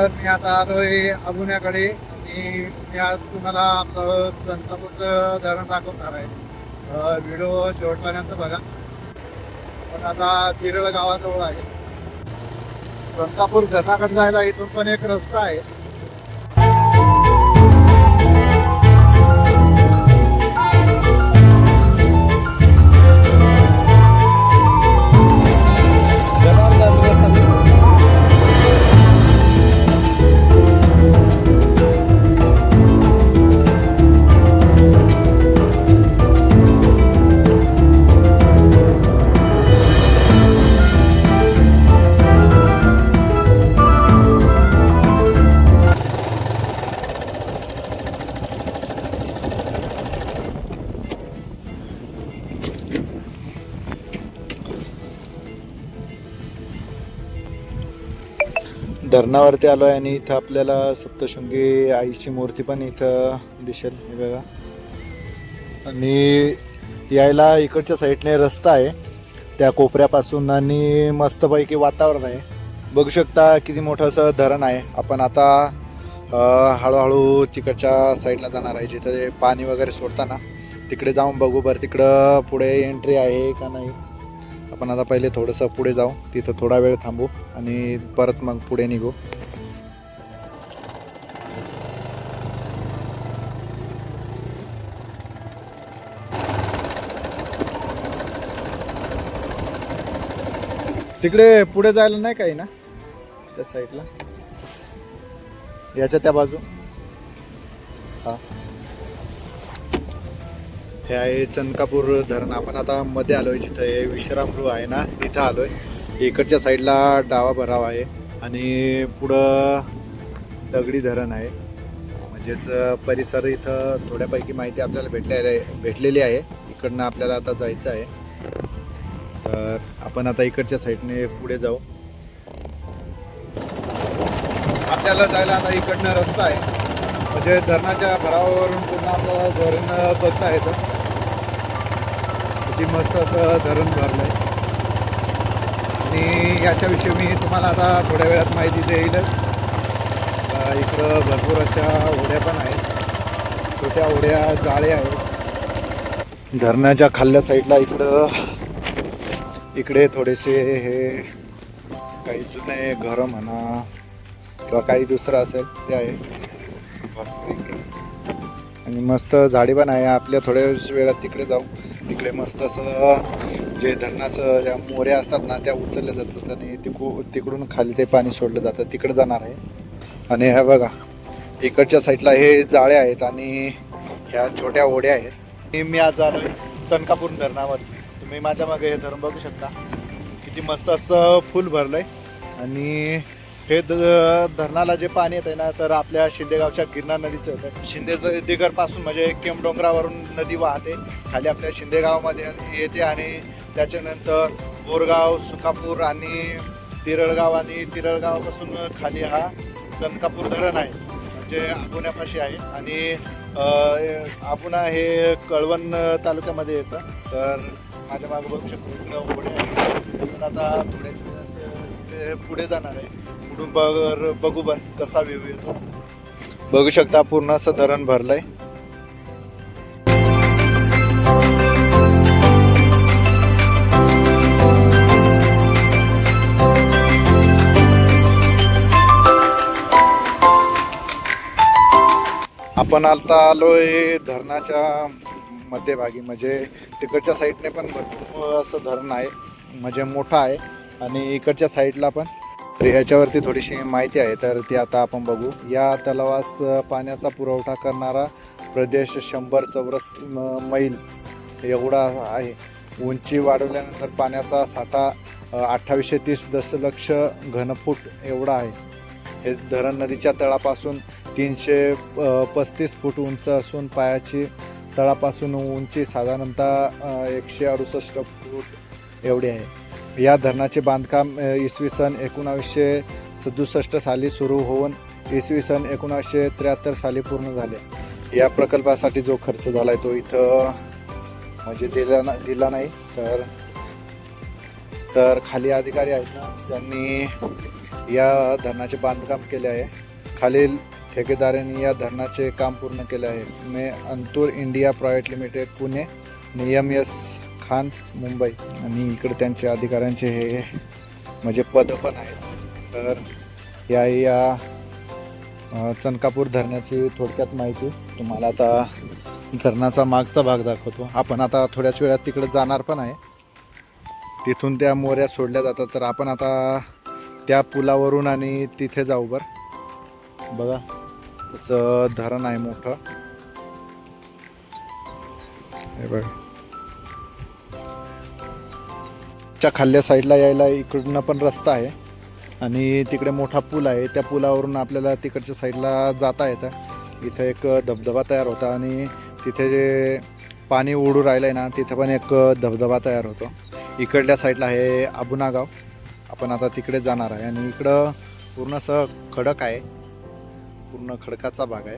तर मी आता आलोय अबुण्याकडे आणि मी आज तुम्हाला आपलं चंद्रपूरचं धरण दाखवणार आहे. व्हिडिओ शेवटपर्यंत बघा. पण आता तिरळ गावाजवळ आहे. चंद्रपूर धरणाकडे जायला इथून पण एक रस्ता आहे. धरणावरती आलो आहे आणि इथं आपल्याला सप्तशृंगी आईची मूर्ती पण इथं दिसेल. हे बघा. आणि यायला इकडच्या साईडने रस्ता आहे त्या कोपऱ्यापासून आणि मस्तपैकी वातावरण आहे. बघू शकता किती मोठं असं धरण आहे. आपण आता हळूहळू तिकडच्या साईडला जाणार आहे जिथं पाणी वगैरे सोडताना तिकडे जाऊन बघू बरं तिकडं पुढे एंट्री आहे का नाही. आपण आता पहिले थोडंसं पुढे जाऊ, तिथं थोडा वेळ थांबू आणि परत मग पुढे निघू. तिकडे पुढे जायला नाही काही ना त्या साईडला, याच्या त्या बाजू. हा, हे आहे चनकापूर धरण. आपण आता मध्ये आलोय जिथं हे विश्रामगृह आहे ना तिथं आलोय. इकडच्या साईडला डावा भराव आहे आणि पुढं दगडी धरण आहे. म्हणजेच परिसर इथं थोड्यापैकी माहिती आपल्याला भेटलेली आहे. इकडनं आपल्याला आता जायचं आहे. तर आपण आता इकडच्या साईडने पुढे जाऊ. आपल्याला जायला आता इकडनं रस्ता आहे. म्हणजे धरणाच्या भरावावरून पूर्ण आपल्याला धरण बघता येतं. किती मस्त असं धरण भरलंय आणि याच्याविषयी मी तुम्हाला आता थोड्या वेळात माहिती देईलच. इकडं भरपूर अशा होड्या पण आहेत, छोट्या होड्या, जाळे आहेत. धरणाच्या खाल्ल्या साईडला इकडे थोडेसे हे काही जुने घरं म्हणा किंवा काही दुसरं असेल ते आहे. आणि मस्त झाडी पण आहे. आपल्या थोड्या वेळात तिकडे जाऊ. तिकडे मस्त असं जे धरणाचं ज्या मोऱ्या असतात ना त्या उचलल्या जातात आणि तिकडून खाली ते पाणी सोडलं जातं. तिकडे जाणार आहे. आणि हे बघा इकडच्या साईडला हे जाळे आहेत आणि ह्या छोट्या होड्या आहेत. मी आज आलो चनकापूर धरणावर. तुम्ही माझ्या मागे हे धरण बघू शकता. किती मस्त असं फुल भरलंय. आणि हे धरणाला जे पाणी येत आहे ना तर आपल्या शिंदेगावच्या गिरनार नदीचं येतं. शिंदे दिगर पासून म्हणजे केमडोंगरावरून नदी वाहते खाली आपल्या शिंदेगावमध्ये येते आणि त्याच्यानंतर बोरगाव, सुकापूर आणि तिरळगाव आणि तिरळगावापासून खाली हा चनकापूर धरण आहे. म्हणजे अबुण्यापाशी आहे आणि अबुणा हे कळवण तालुक्यामध्ये येतं. तर माझ्या मागे बघू शकतो इकडं होडे आहे. आता थोडे पुढे जाणार आहे. पुढून बघू कसा व्ह्यू येतो. बघू शकता पूर्ण असं धरण भरलंय. आपण आता आलोय धरणाच्या मध्यभागी. म्हणजे तिकडच्या साईडने पण भरपूर असं धरण आहे. म्हणजे मोठं आहे आणि इकडच्या साईडला पण. तर याच्यावरती थोडीशी माहिती आहे तर ती आता आपण बघू. या तलावास पाण्याचा पुरवठा करणारा प्रदेश 100 चौरस मैल एवढा आहे. उंची वाढवल्यानंतर पाण्याचा साठा 2830 दशलक्ष घनफूट एवढा आहे. हे धरण नदीच्या तळापासून 335 फूट उंच असून पायाची तळापासून उंची साधारणतः 168 फूट एवढी आहे. या धरणाचे बांधकाम इसवी सन 1967 साली सुरू होऊन इसवी सन 1973 साली पूर्ण झाले. या प्रकल्पासाठी जो खर्च झाला आहे तो इथं म्हणजे दिला नाही. तर खाली अधिकारी आहेत ना त्यांनी या धरणाचे बांधकाम केले आहे. खालील ठेकेदारांनी या धरणाचे काम पूर्ण केले आहे. मे अंतूर इंडिया प्रायव्हेट लिमिटेड पुणे, नियम एस खान्स मुंबई. आणि इकडे त्यांचे अधिकाऱ्यांचे हे म्हणजे पद पण आहेत. तर या चनकापूर धरणाची थोडक्यात माहिती तुम्हाला आता धरणाचा मागचा भाग दाखवतो. आपण आता थोड्याच वेळात तिकडे जाणार पण आहे. तिथून त्या मोऱ्या सोडल्या जातात. तर आपण आता त्या पुलावरून आणि तिथे जाऊ. बघा तसं धरण आहे मोठं. हे बघा च्या खाल्ल्या साईडला यायला इकडनं पण रस्ता आहे आणि तिकडे मोठा पूल आहे. त्या पुलावरून आपल्याला तिकडच्या साईडला जाता येतं. इथं एक धबधबा तयार होता आणि तिथे जे पाणी उडू राहिलं आहे ना तिथे पण एक धबधबा तयार होतो. इकडल्या साईडला आहे आबुना गाव. आपण आता तिकडे जाणार आहे आणि इकडं पूर्ण असं खडक आहे. पूर्ण खडकाचा भाग आहे.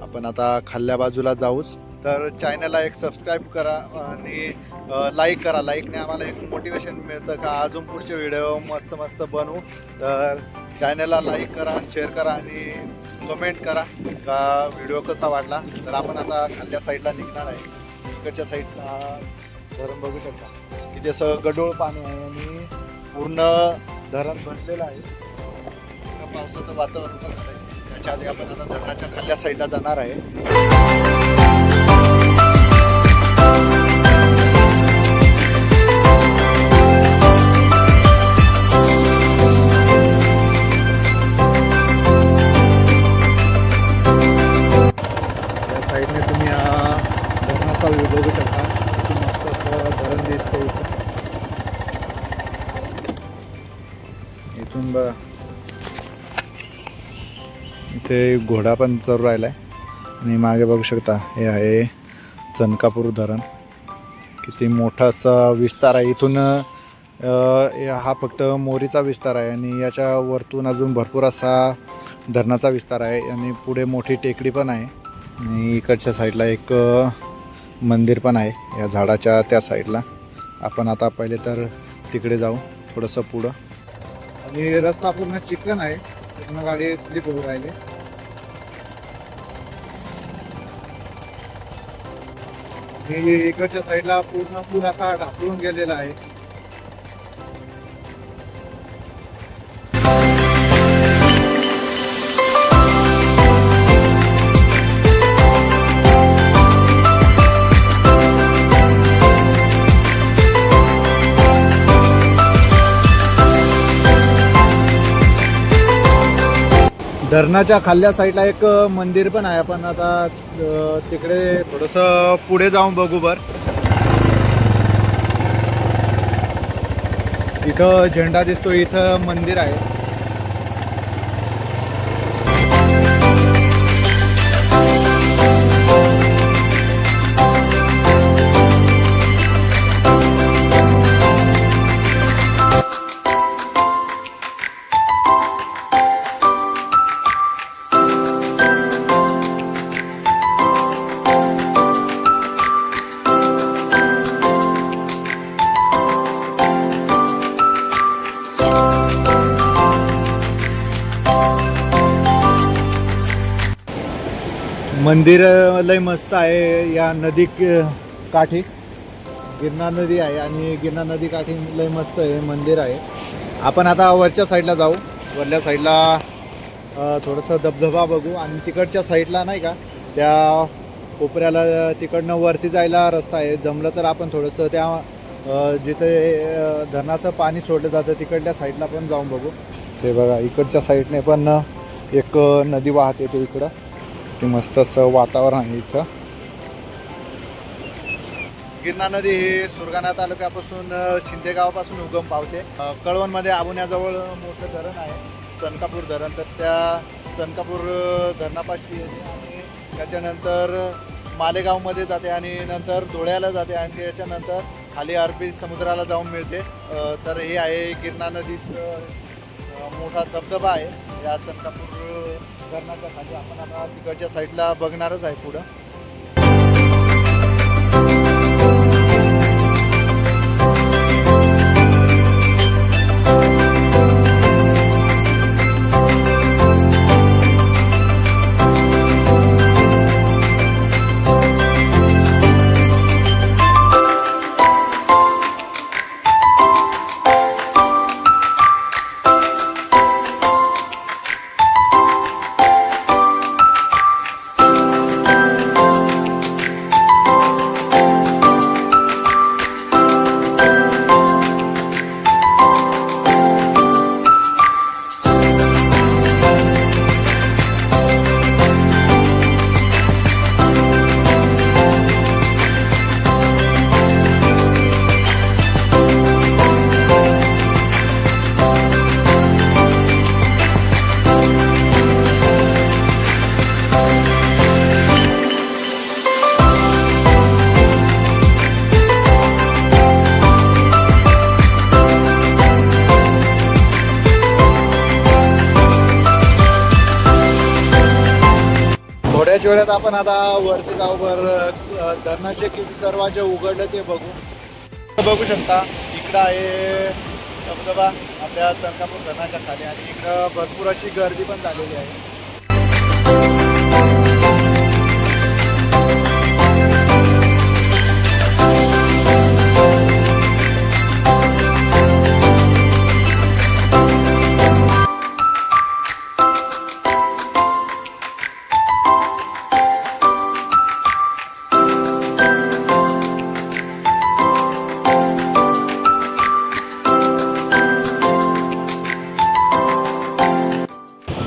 आपण आता खाल्ल्या बाजूला जाऊच. तर चॅनलला एक सबस्क्राईब करा आणि लाईक करा. लाईकने आम्हाला एक मोटिवेशन मिळतं का अजून पुढचे व्हिडिओ मस्त मस्त बनवू. तर चॅनलला लाईक करा, शेअर करा आणि कमेंट करा का व्हिडिओ कसा वाटला. तर आपण आता खाल्ल्या साईडला निघणार आहे. इकडच्या साईडला धरण बघू शकता की जसं गडोळ पाणी आहे आणि पूर्ण धरण भरलेलं आहे. पूर्ण पावसाचं वातावरण पण झालं आहे. त्याच्या आधी आपण आता धरणाच्या खाल्ल्या साईडला जाणार आहे. साईडने तुम्ही धरणाचा व्ह्यू बघू शकता. किती मस्त असं धरण दिसतं इथून बघा. इथे घोडा पण चरू राहिला आहे आणि मागे बघू शकता हे आहे चनकापूर धरण. किती मोठा असा विस्तार आहे. इथून हा फक्त मोरीचा विस्तार आहे आणि याच्या वरतून अजून भरपूर असा धरणाचा विस्तार आहे आणि पुढे मोठी टेकडी पण आहे. आणि इकडच्या साईडला एक मंदिर पण आहे या झाडाच्या त्या साईडला. आपण आता पहिले तर तिकडे जाऊ थोडंसं पुढं. आणि रस्ता पूर्ण चिकन आहे. पूर्ण गाडी स्लिप होऊ राहिली. इकडच्या साईडला पूर्ण पूल असा ढाकळून गेलेला आहे. धरणाच्या खाल्ल्या साईडला एक मंदिर पण आहे. आपण आता तिकडे थोडंसं पुढे जाऊन बघू. इथं झेंडा दिसतो. इथं मंदिर आहे. मंदिर लय मस्त आहे. या नदी काठी गिरणा नदी आहे आणि गिरणा नदी काठी लय मस्त आहे मंदिर आहे. आपण आता वरच्या साईडला जाऊ. वरल्या साईडला थोडंसं धबधबा बघू आणि तिकडच्या साईडला नाही का त्या कोपऱ्याला तिकडनं वरती जायला रस्ता आहे. जमलं तर आपण थोडंसं त्या जिथे धरणाचं पाणी सोडलं जातं तिकडल्या साईडला पण जाऊन बघू. ते बघा इकडच्या साईडने पण एक नदी वाहत येते इकडं. ते मस्त असं वातावरण आहे इथं. गिरणा नदी ही सुरगाणा तालुक्यापासून शिंदे गावापासून उगम पावते. कळवणमध्ये आबुण्याजवळ मोठं धरण आहे चनकापूर धरण. तर त्या चनकापूर धरणापाशी येते आणि त्याच्यानंतर मालेगावमध्ये जाते आणि नंतर धुळ्याला जाते आणि त्याच्यानंतर खाली अरबी समुद्राला जाऊन मिळते. तर हे आहे गिरणा नदीचं मोठा धबधबा आहे या चनकापूर धरणाच्या खाली. आपण आता तिकडच्या साईडला बघणारच आहे पुढं. थोड्याच वेळात आपण आता वरती जाऊ. धरणाचे किती दरवाजे उघडले ते बघू शकता. इकडं आहे धबधबा आपल्या चंद्रपूर धरणाच्या खाली आणि इकडं भरपूर अशी गर्दी पण झालेली आहे.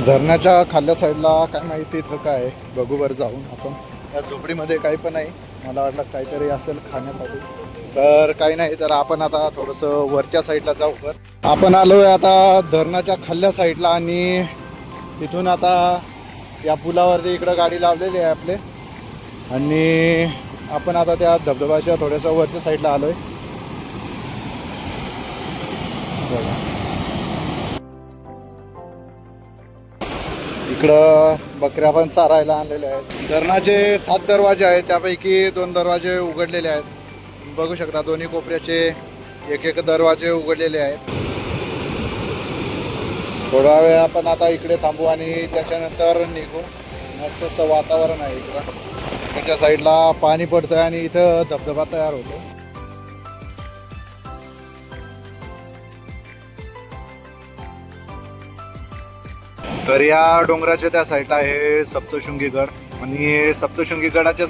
धरणाच्या खाल्ल्या साईडला काय माहिती इथं काय आहे बघू बरं जाऊन आपण. या झोपडीमध्ये काही पण नाही. मला वाटलं काहीतरी असेल खाण्यासाठी, तर काही नाही. तर आपण आता थोडंसं वरच्या साईडला जाऊ. आपण आलो आहे आता धरणाच्या खाल्ल्या साईडला आणि तिथून आता या पुलावरती इकडं गाडी लावलेली आहे आपले आणि आपण आता त्या धबधबाच्या थोड्याशा वरच्या साईडला आलो आहे. इकडं बकऱ्या पण चारायला आणलेल्या आहेत. धरणाचे 7 दरवाजे आहेत, त्यापैकी 2 दरवाजे उघडलेले आहेत. बघू शकता दोन्ही कोपऱ्याचे एक दरवाजे उघडलेले आहेत. थोडा वेळ आपण आता इकडे थांबू आणि त्याच्यानंतर निघू. मस्त असं वातावरण आहे इकडं. त्याच्या साईडला पाणी पडतं आणि इथं धबधबा तयार होतो. तर या डोंगराच्या त्या साईडला आहे सप्तशृंगी गड आणि सप्तशृंगी गडाच्या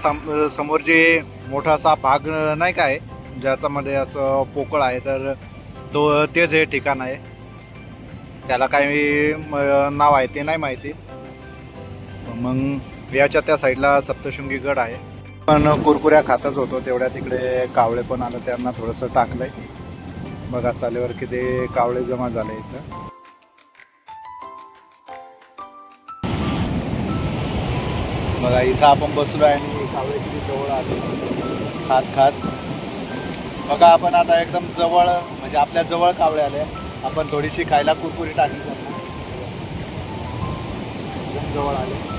समोर जे मोठा असा भाग नाही काय ज्याच्यामध्ये असं पोकळ आहे, तर तेच हे ठिकाण आहे. त्याला काही नाव आहे ते नाही माहिती. मग याच्या त्या साईडला सप्तशृंगी गड आहे. पण कुरकुऱ्या खातच होतो तेवढ्या तिकडे कावळे पण आलं, त्यांना थोडंसं टाकलंय. बघा चालेवर किती कावळे जमा झाले इथं. बघा इथं आपण बसलो आहे आणि कावळे किती जवळ आले खात. बघा आपण आता एकदम जवळ, म्हणजे आपल्या जवळ कावळे आले. आपण थोडीशी खायला कुरकुरी टाकली त्यांना. एकदम जवळ आले.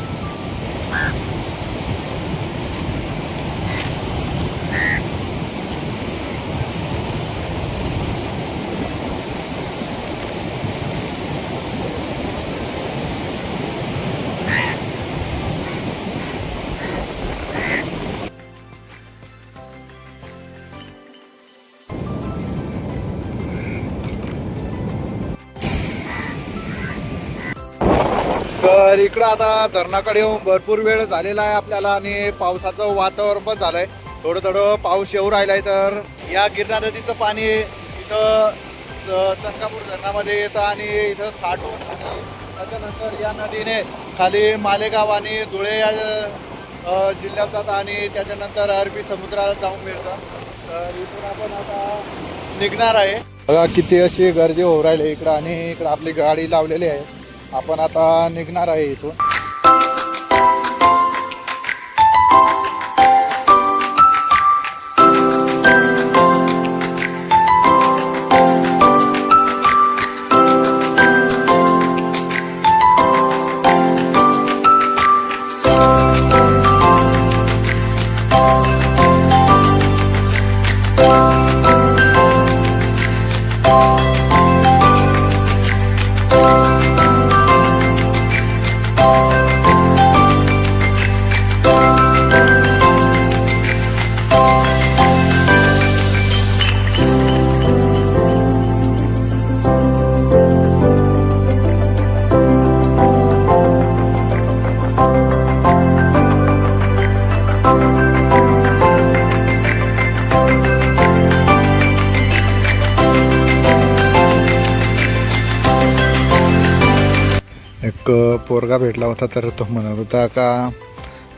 तर इकडं आता धरणाकडे येऊन भरपूर वेळ झालेला आहे आपल्याला आणि पावसाचं वातावरण पण झालंय. थोडं पाऊस येऊ राहिलाय. तर या गिरणा नदीचं पाणी इथं चंद्रपूर धरणामध्ये येतं आणि इथं साठून त्याच्यानंतर या नदीने खाली मालेगाव आणि धुळे या जिल्ह्यात जातं आणि त्याच्यानंतर अरबी समुद्राला जाऊन मिळतं. तर इथून आपण आता निघणार आहे. बघा किती अशी गर्दी होऊ राहिली इकडं आणि इकडं आपली गाडी लावलेली आहे. आपण आता निघणार आहे इथून. एक पोरगा भेटला होता, तर तो म्हणत होता का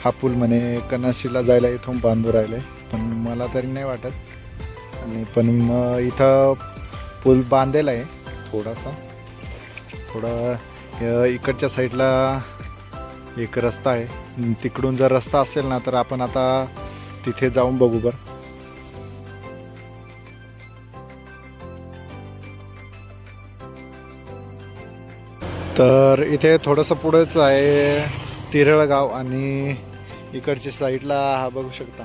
हा पूल म्हणे कनाशीला जायला इथून बांधू राहिलं आहे, पण मला तरी नाही वाटत. आणि पण मग इथं पूल बांधलेला आहे थोडं इकडच्या साईडला एक रस्ता आहे. तिकडून जर रस्ता असेल ना तर आपण आता तिथे जाऊन बघू बरं. तर इथे थोडंसं पुढेच आहे तिरळ गाव आणि इकडच्या साईडला हा बघू शकता,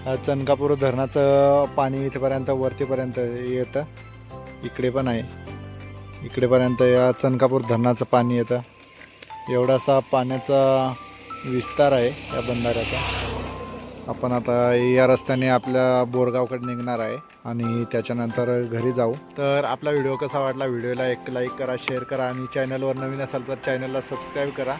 हा चनकापूर धरणाचं पाणी इथेपर्यंत वरतीपर्यंत येतं. इकडे पण आहे, इकडेपर्यंत या चनकापूर धरणाचं पाणी येतं. एवढासा पाण्याचा विस्तार आहे या बंधाऱ्याचा. आपण आता या रस्त्याने आपल्या बोरगावकडे निघणार आहे आणि त्याच्यानंतर घरी जाऊ. तर आपला व्हिडिओ कसा वाटला, व्हिडिओला एक लाईक करा, शेअर करा आणि चॅनलवर नवीन असाल तर चॅनलला सबस्क्राईब करा.